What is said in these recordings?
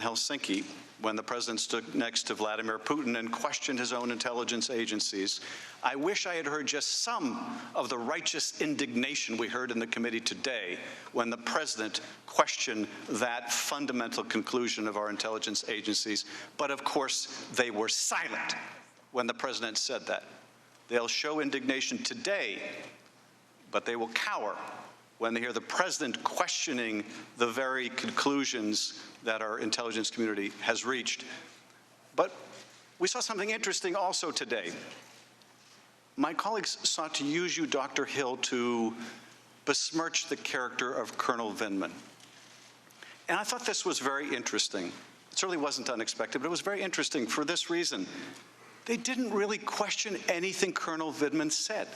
Helsinki when the president stood next to Vladimir Putin and questioned his own intelligence agencies. I wish I had heard just some of the righteous indignation we heard in the committee today when the president questioned that fundamental conclusion of our intelligence agencies. But of course, they were silent when the president said that. They'll show indignation today, but they will cower when they hear the president questioning the very conclusions that our intelligence community has reached. But we saw something interesting also today. My colleagues sought to use you, Dr. Hill, to besmirch the character of Colonel Vindman. And I thought this was very interesting. It certainly wasn't unexpected, but it was very interesting for this reason. They didn't really question anything Colonel Vindman said.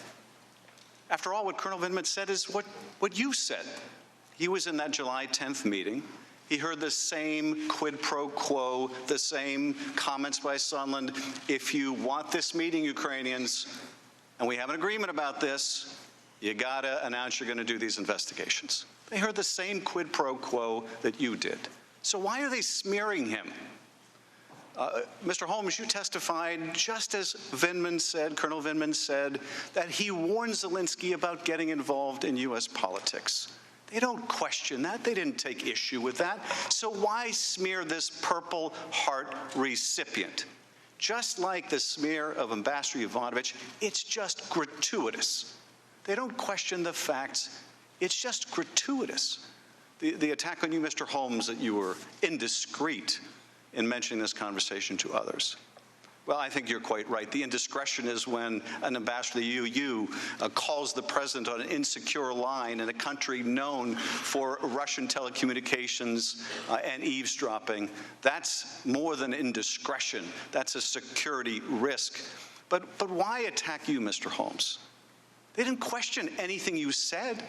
After all, what Colonel Vindman said is what you said. He was in that July 10th meeting. He heard the same quid pro quo, the same comments by Sondland. If you want this meeting, Ukrainians, and we have an agreement about this, you gotta announce you're gonna do these investigations. They heard the same quid pro quo that you did. So why are they smearing him? Mr. Holmes, you testified just as Vindman said, Colonel Vindman said, that he warned Zelensky about getting involved in U.S. politics. They don't question that. They didn't take issue with that. So why smear this Purple Heart recipient? Just like the smear of Ambassador Yovanovitch, it's just gratuitous. They don't question the facts. It's just gratuitous. The attack on you, Mr. Holmes, that you were indiscreet in mentioning this conversation to others. Well, I think you're quite right. The indiscretion is when an ambassador to the EU calls the president on an insecure line in a country known for Russian telecommunications and eavesdropping. That's more than indiscretion. That's a security risk. But why attack you, Mr. Holmes? They didn't question anything you said.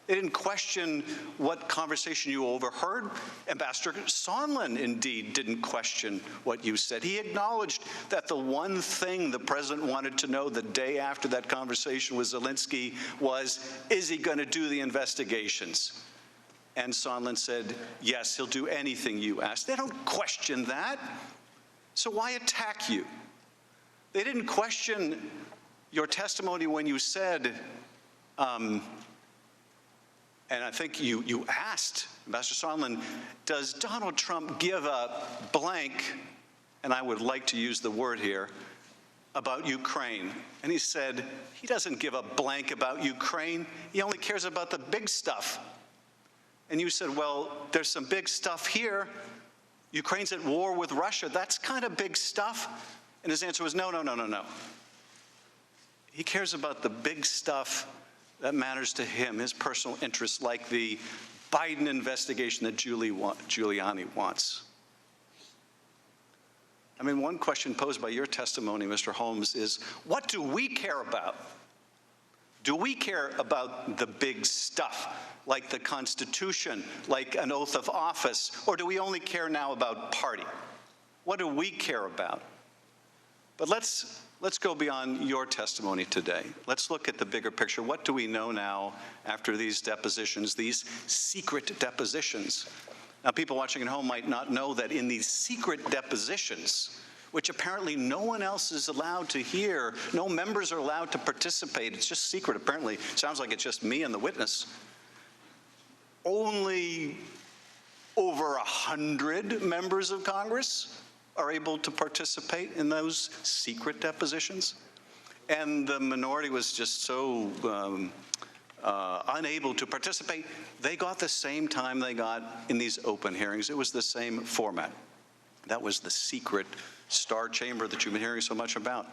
They didn't question what conversation you overheard. Ambassador Sondland, indeed, didn't question what you said. He acknowledged that the one thing the president wanted to know the day after that conversation with Zelensky was, is he going to do the investigations? And Sondland said, yes, he'll do anything you ask. They don't question that. So why attack you? They didn't question your testimony when you said, and I think you asked, Ambassador Sondland, does Donald Trump give a blank, and I would like to use the word here, about Ukraine? And he said, he doesn't give a blank about Ukraine. He only cares about the big stuff. And you said, well, there's some big stuff here. Ukraine's at war with Russia. That's kind of big stuff. And his answer was, no, no, no, no, no. He cares about the big stuff that matters to him, his personal interests, like the Biden investigation that Giuliani wants. I mean, one question posed by your testimony, Mr. Holmes, is what do we care about? Do we care about the big stuff, like the Constitution, like an oath of office, or do we only care now about party? What do we care about? But let's go beyond your testimony today. Let's look at the bigger picture. What do we know now after these depositions, these secret depositions? Now, people watching at home might not know that in these secret depositions, which apparently no one else is allowed to hear, no members are allowed to participate, it's just secret apparently, sounds like it's just me and the witness, only over 100 members of Congress are able to participate in those secret depositions. And the minority was just so unable to participate, they got the same time they got in these open hearings. It was the same format. That was the secret star chamber that you've been hearing so much about.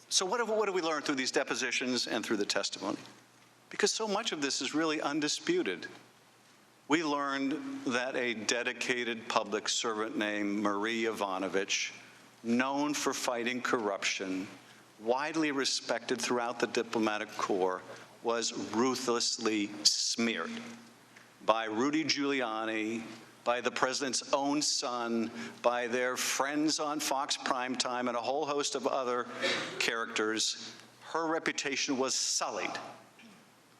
So what have we learned through these depositions and through the testimony? Because so much of this is really undisputed. We learned that a dedicated public servant named Marie Yovanovitch, known for fighting corruption, widely respected throughout the diplomatic corps, was ruthlessly smeared by Rudy Giuliani, by the president's own son, by their friends on Fox Primetime, and a whole host of other characters. Her reputation was sullied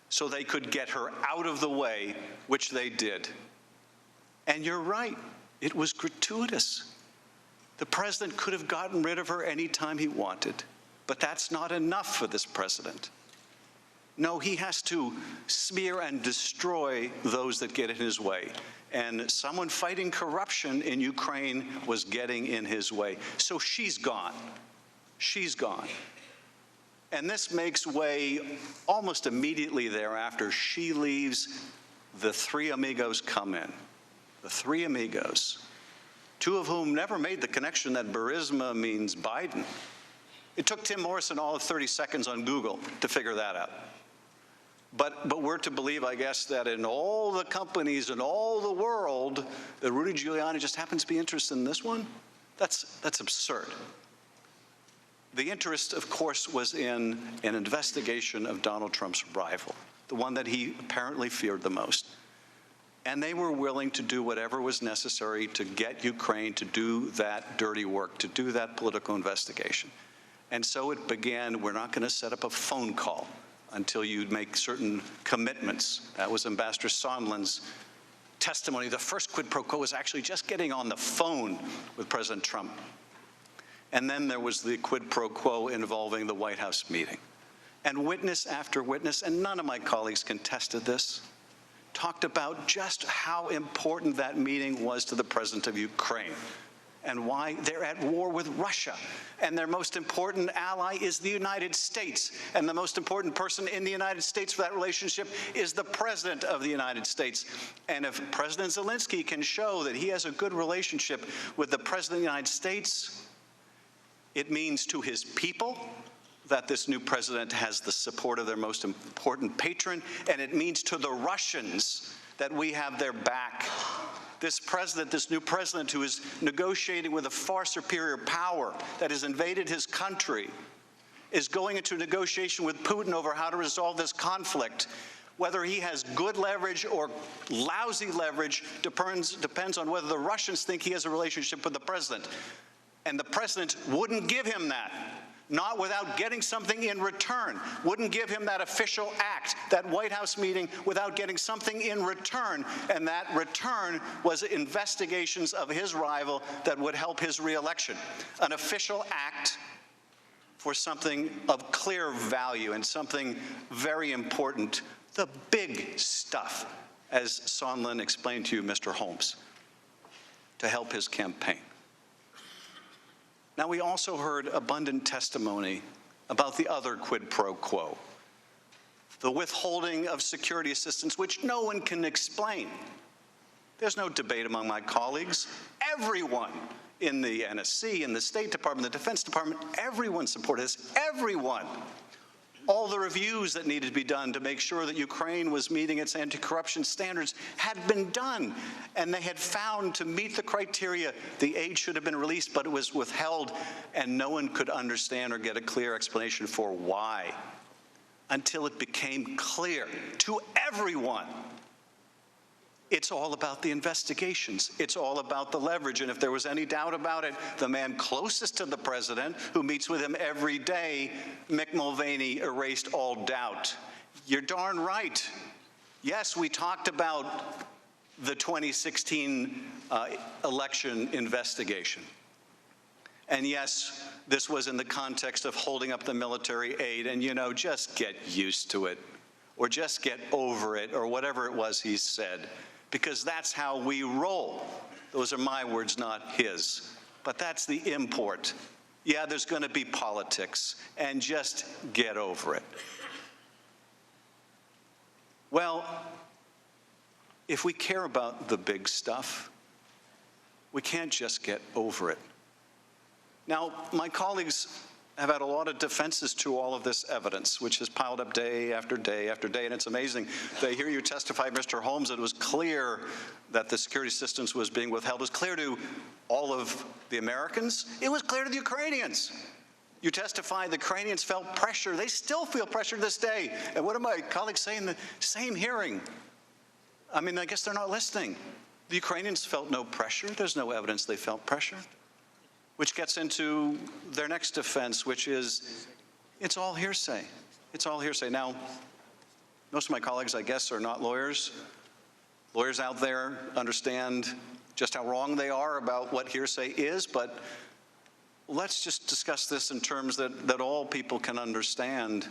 so they could get her out of the way, which they did. And you're right, it was gratuitous. The president could have gotten rid of her anytime he wanted, but that's not enough for this president. No, he has to smear and destroy those that get in his way. And someone fighting corruption in Ukraine was getting in his way. So she's gone. She's gone. And this makes way almost immediately thereafter. She leaves, the three amigos come in. The three amigos, two of whom never made the connection that Burisma means Biden. It took Tim Morrison all of 30 seconds on Google to figure that out. But we're to believe, I guess, that in all the companies in all the world, that Rudy Giuliani just happens to be interested in this one? That's absurd. The interest, of course, was in an investigation of Donald Trump's rival, the one that he apparently feared the most. And they were willing to do whatever was necessary to get Ukraine to do that dirty work, to do that political investigation. And so it began. We're not going to set up a phone call until you make certain commitments. That was Ambassador Sondland's testimony. The first quid pro quo was actually just getting on the phone with President Trump. And then there was the quid pro quo involving the White House meeting. And witness after witness, and none of my colleagues contested this, talked about just how important that meeting was to the president of Ukraine and why they're at war with Russia. And their most important ally is the United States. And the most important person in the United States for that relationship is the President of the United States. And if President Zelensky can show that he has a good relationship with the President of the United States, it means to his people that this new president has the support of their most important patron, and it means to the Russians that we have their back. This president, this new president who is negotiating with a far superior power that has invaded his country, is going into a negotiation with Putin over how to resolve this conflict. Whether he has good leverage or lousy leverage depends on whether the Russians think he has a relationship with the president. And the president wouldn't give him that. Not without getting something in return, wouldn't give him that official act, that White House meeting, without getting something in return. And that return was investigations of his rival that would help his reelection. An official act for something of clear value and something very important, the big stuff, as Sondland explained to you, Mr. Holmes, to help his campaign. Now, we also heard abundant testimony about the other quid pro quo, the withholding of security assistance, which no one can explain. There's no debate among my colleagues. Everyone in the NSC, in the State Department, the Defense Department, everyone supported this, everyone. All the reviews that needed to be done to make sure that Ukraine was meeting its anti-corruption standards had been done, and they had found to meet the criteria, the aid should have been released, but it was withheld, and no one could understand or get a clear explanation for why, until it became clear to everyone. It's all about the investigations. It's all about the leverage. And if there was any doubt about it, the man closest to the president, who meets with him every day, Mick Mulvaney, erased all doubt. You're darn right. Yes, we talked about the 2016 election investigation. And yes, this was in the context of holding up the military aid. And, you know, just get used to it, or just get over it, or whatever it was he said. Because that's how we roll. Those are my words, not his. But that's the import. Yeah, there's going to be politics, and just get over it. Well, if we care about the big stuff, we can't just get over it. Now, my colleagues have had a lot of defenses to all of this evidence, which has piled up day after day after day, and it's amazing. They hear you testify, Mr. Holmes, it was clear that the security assistance was being withheld. It was clear to all of the Americans. It was clear to the Ukrainians. You testified the Ukrainians felt pressure. They still feel pressure to this day. And what did my colleagues say in the same hearing? I mean, I guess they're not listening. The Ukrainians felt no pressure. There's no evidence they felt pressure. Which gets into their next defense, which is, it's all hearsay. It's all hearsay. Now, most of my colleagues, I guess, are not lawyers. Lawyers out there understand just how wrong they are about what hearsay is, but let's just discuss this in terms that all people can understand.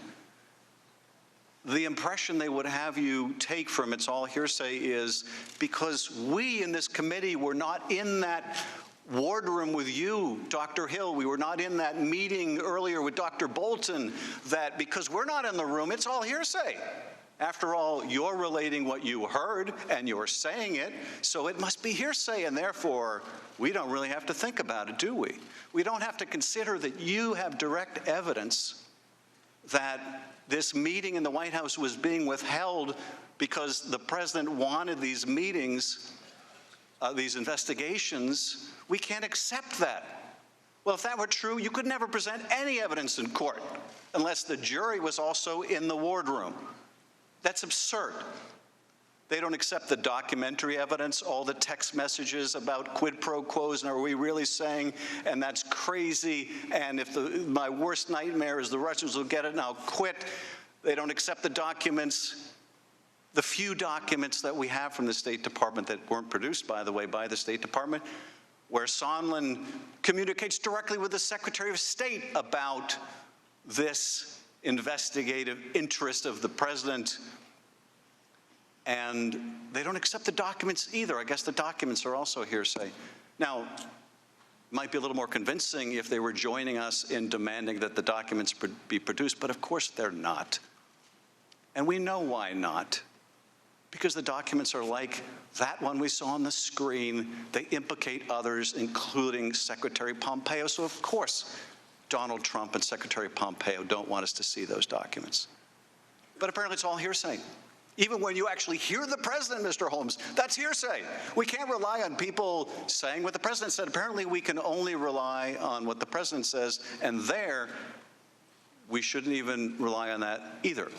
The impression they would have you take from it's all hearsay is because we in this committee were not in that wardroom with you, Dr. Hill. We were not in that meeting earlier with Dr. Bolton, that because we're not in the room, it's all hearsay. After all, you're relating what you heard and you're saying it, so it must be hearsay, and therefore, we don't really have to think about it, do we? We don't have to consider that you have direct evidence that this meeting in the White House was being withheld because the president wanted these meetings, these investigations. We can't accept that. Well, if that were true, you could never present any evidence in court unless the jury was also in the wardroom. That's absurd. They don't accept the documentary evidence, all the text messages about quid pro quos, and are we really saying, and that's crazy, and if my worst nightmare is the Russians will get it and I'll quit. They don't accept the documents, the few documents that we have from the State Department that weren't produced, by the way, by the State Department, where Sondland communicates directly with the Secretary of State about this investigative interest of the president. And they don't accept the documents either. I guess the documents are also hearsay. Now, it might be a little more convincing if they were joining us in demanding that the documents be produced, but of course they're not. And we know why not. Because the documents are like that one we saw on the screen. They implicate others, including Secretary Pompeo. So of course, Donald Trump and Secretary Pompeo don't want us to see those documents. But apparently it's all hearsay. Even when you actually hear the president, Mr. Holmes, that's hearsay. We can't rely on people saying what the president said. Apparently we can only rely on what the president says, and there, we shouldn't even rely on that either.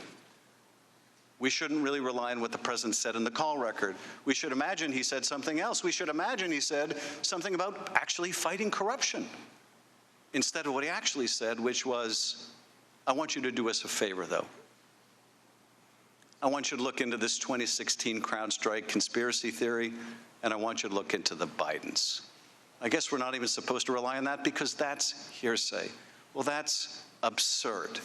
We shouldn't really rely on what the president said in the call record. We should imagine he said something else. We should imagine he said something about actually fighting corruption, instead of what he actually said, which was, I want you to do us a favor, though. I want you to look into this 2016 CrowdStrike conspiracy theory, and I want you to look into the Bidens. I guess we're not even supposed to rely on that because that's hearsay. Well, that's absurd.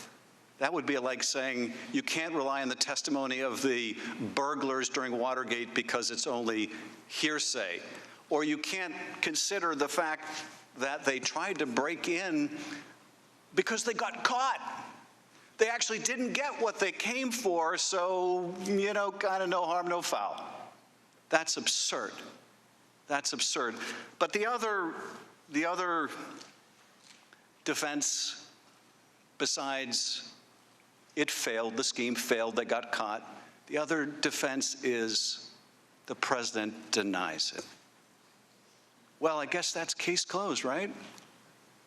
That would be like saying you can't rely on the testimony of the burglars during Watergate because it's only hearsay. Or you can't consider the fact that they tried to break in because they got caught. They actually didn't get what they came for, so, you know, kind of no harm, no foul. That's absurd. That's absurd. But the other defense, besides it failed, the scheme failed, they got caught, the other defense is the president denies it. Well, I guess that's case closed, right?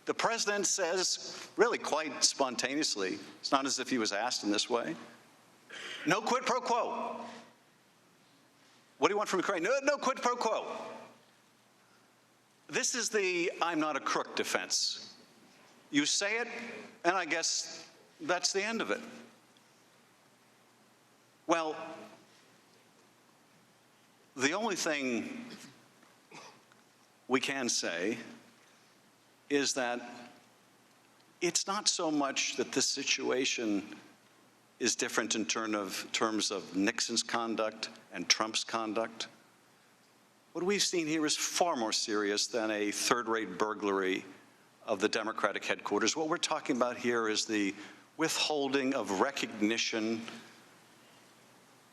The president says, really quite spontaneously, it's not as if he was asked in this way, no quid pro quo. What do you want from Ukraine? No quid pro quo. This is the I'm not a crook defense. You say it, and I guess that's the end of it. Well, the only thing we can say is that it's not so much that this situation is different in terms of Nixon's conduct and Trump's conduct. What we've seen here is far more serious than a third-rate burglary of the Democratic headquarters. What we're talking about here is the withholding of recognition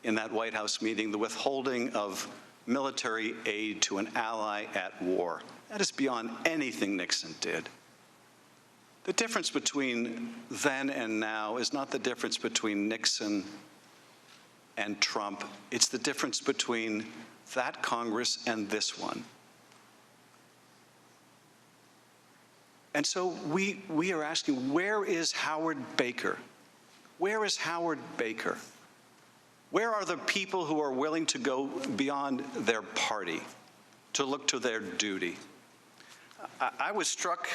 in that White House meeting, the withholding of military aid to an ally at war. That is beyond anything Nixon did. The difference between then and now is not the difference between Nixon and Trump. It's the difference between that Congress and this one. And so we are asking, where is Howard Baker? Where is Howard Baker? Where are the people who are willing to go beyond their party, to look to their duty? I was struck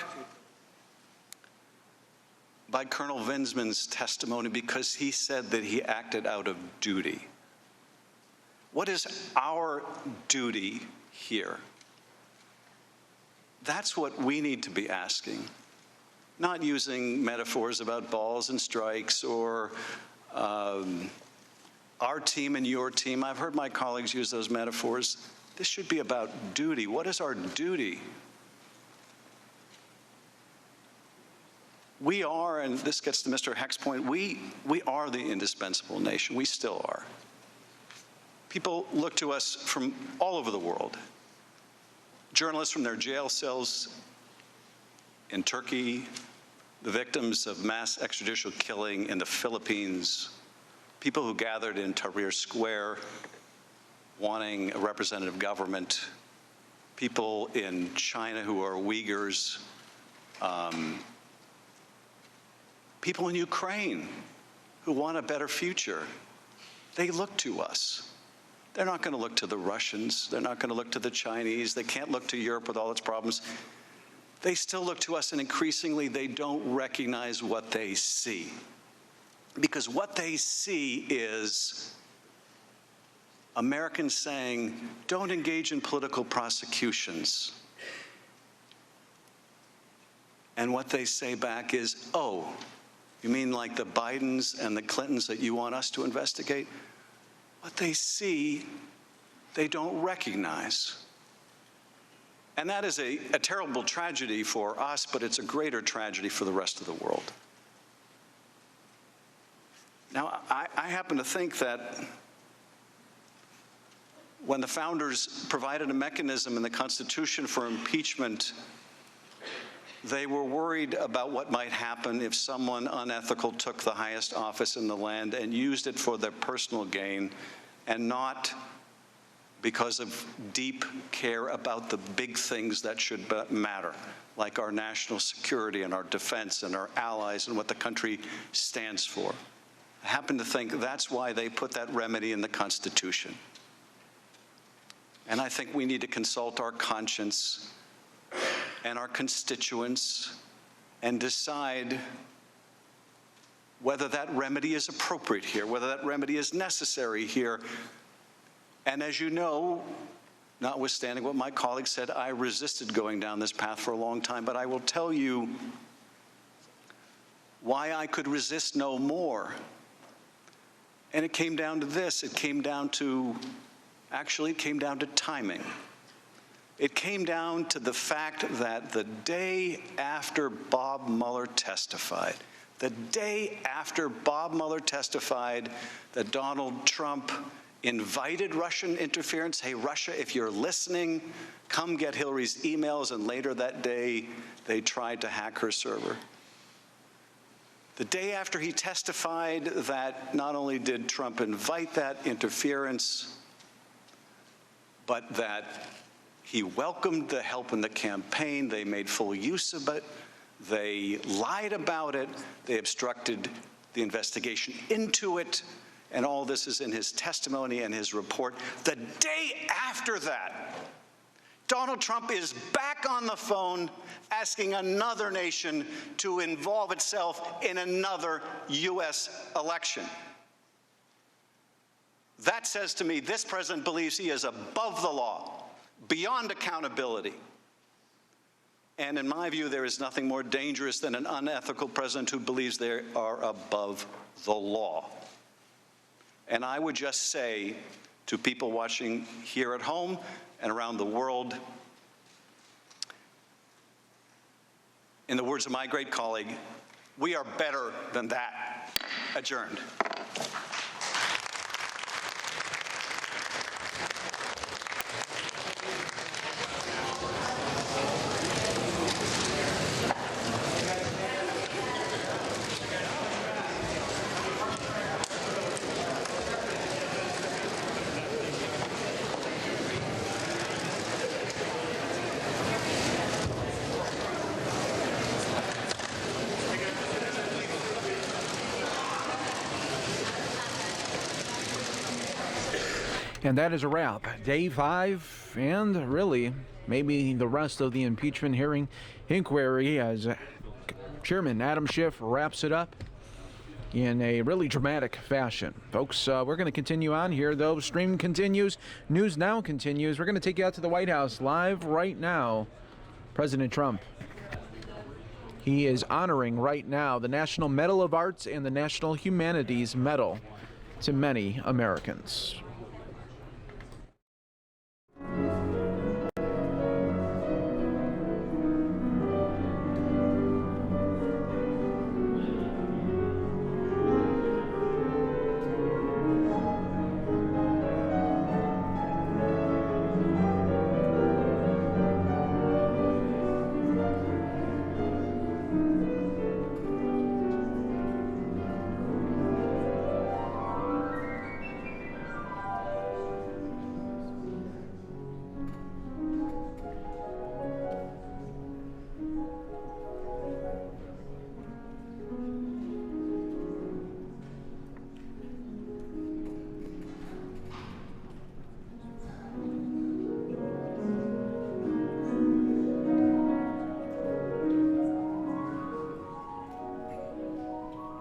by Colonel Vinsman's testimony because he said that he acted out of duty. What is our duty here? That's what we need to be asking, not using metaphors about balls and strikes or our team and your team. I've heard my colleagues use those metaphors. This should be about duty. What is our duty? We are, and this gets to Mr. Heck's point, we are the indispensable nation. We still are. People look to us from all over the world. Journalists from their jail cells in Turkey, the victims of mass extrajudicial killing in the Philippines, people who gathered in Tahrir Square wanting a representative government, people in China who are Uyghurs, people in Ukraine who want a better future. They look to us. They're not going to look to the Russians. They're not going to look to the Chinese. They can't look to Europe with all its problems. They still look to us, and increasingly they don't recognize what they see. Because what they see is Americans saying, don't engage in political prosecutions. And what they say back is, oh, you mean like the Bidens and the Clintons that you want us to investigate? What they see, they don't recognize. And that is a terrible tragedy for us, but it's a greater tragedy for the rest of the world. Now, I happen to think that when the founders provided a mechanism in the Constitution for impeachment, they were worried about what might happen if someone unethical took the highest office in the land and used it for their personal gain and not because of deep care about the big things that should matter, like our national security and our defense and our allies and what the country stands for. I happen to think that's why they put that remedy in the Constitution. And I think we need to consult our conscience and our constituents and decide whether that remedy is appropriate here, whether that remedy is necessary here. And as you know, notwithstanding what my colleague said, I resisted going down this path for a long time, but I will tell you why I could resist no more. And it came down to this. It came down to, actually, it came down to timing. It came down to the fact that the day after Bob Mueller testified, that Donald Trump invited Russian interference. Hey, Russia, if you're listening, come get Hillary's emails. And later that day, they tried to hack her server. The day after he testified that not only did Trump invite that interference, but that he welcomed the help in the campaign, they made full use of it, they lied about it, they obstructed the investigation into it, and all this is in his testimony and his report. The day after that, Donald Trump is back on the phone asking another nation to involve itself in another U.S. election. That says to me, this president believes he is above the law, beyond accountability. And in my view, there is nothing more dangerous than an unethical president who believes they are above the law. And I would just say to people watching here at home and around the world, in the words of my great colleague, we are better than that. Adjourned. And that is a wrap. Day 5, and really, maybe the rest of the impeachment hearing inquiry as Chairman Adam Schiff wraps it up. in a really dramatic fashion. Folks, we're going to continue on here, though. Stream continues. News Now continues. We're going to take you out to the White House live right now. President Trump. He is honoring right now the National Medal of Arts and the National Humanities Medal to many Americans.